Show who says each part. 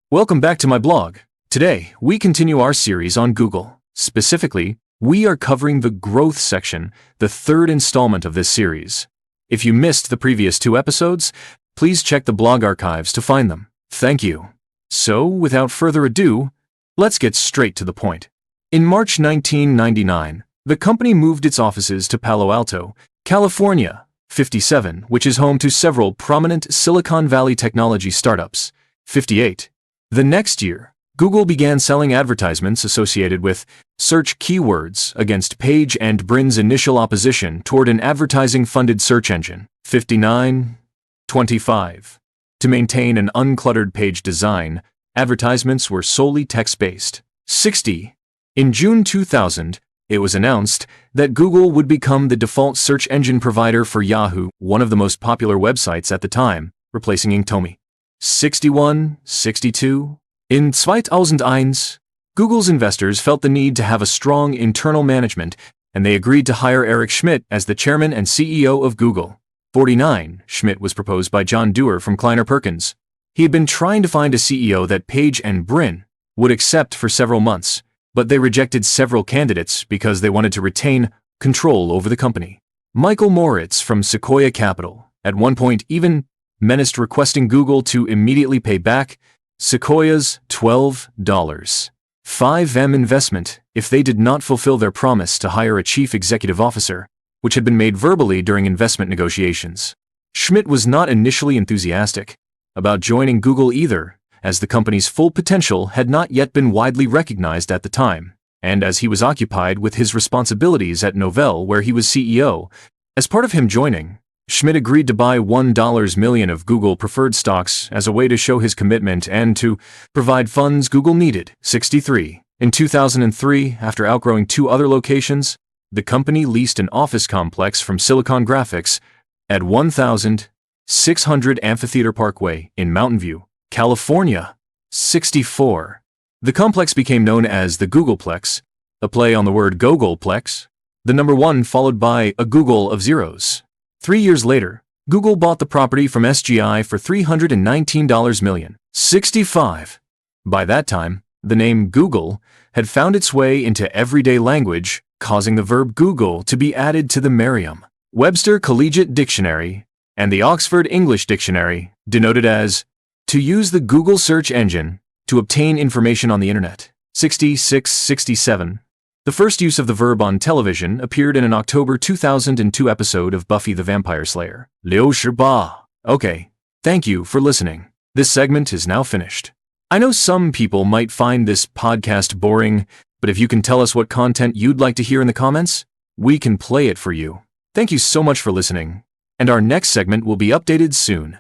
Speaker 1: Welcome back to my blog. Today, we continue our series on Google. Specifically, we are covering the growth section, the third installment of this series. If you missed the previous 2 episodes, please check the blog archives to find them. Thank you. So, without further ado, let's get straight to the point. In March 1999, the company moved its offices to Palo Alto, California, 57, which is home to several prominent Silicon Valley technology startups. 58. The next year, Google began selling advertisements associated with search keywords against Page and Brin's initial opposition toward an advertising-funded search engine. 59. 25. To maintain an uncluttered page design, advertisements were solely text-based. 60. In June 2000, it was announced that Google would become the default search engine provider for Yahoo, one of the most popular websites at the time, replacing Inktomi. 61, 62. In 2001, Google's investors felt the need to have a strong internal management, and they agreed to hire Eric Schmidt as the chairman and CEO of Google. 49. Schmidt was proposed by John Doerr from Kleiner Perkins. He had been trying to find a CEO that Page and Brin would accept for several months, but they rejected several candidates because they wanted to retain control over the company. Michael Moritz from Sequoia Capital, at one point even menaced requesting Google to immediately pay back Sequoia's $12.5M investment if they did not fulfill their promise to hire a chief executive officer, which had been made verbally during investment negotiations. Schmidt was not initially enthusiastic about joining Google either, as the company's full potential had not yet been widely recognized at the time, and as he was occupied with his responsibilities at Novell where he was CEO. As part of him joining, Schmidt agreed to buy $1 million of Google preferred stocks as a way to show his commitment and to provide funds Google needed. 63. In 2003, after outgrowing 2 other locations, the company leased an office complex from Silicon Graphics at 1600 Amphitheater Parkway in Mountain View, California. 64. The complex became known as the Googleplex, a play on the word Gogolplex, the number 1 followed by a Google of zeros. 3 years later, Google bought the property from SGI for $319 million. 65. By that time, the name Google had found its way into everyday language, causing the verb Google to be added to the Merriam-Webster Collegiate Dictionary and the Oxford English Dictionary, denoted as to use the Google search engine to obtain information on the internet. 66-67. The first use of the verb on television appeared in an October 2002 episode of Buffy the Vampire Slayer. Liu Shiba. Okay, thank you for listening. This segment is now finished. I know some people might find this podcast boring, but if you can tell us what content you'd like to hear in the comments, we can play it for you. Thank you so much for listening, and our next segment will be updated soon.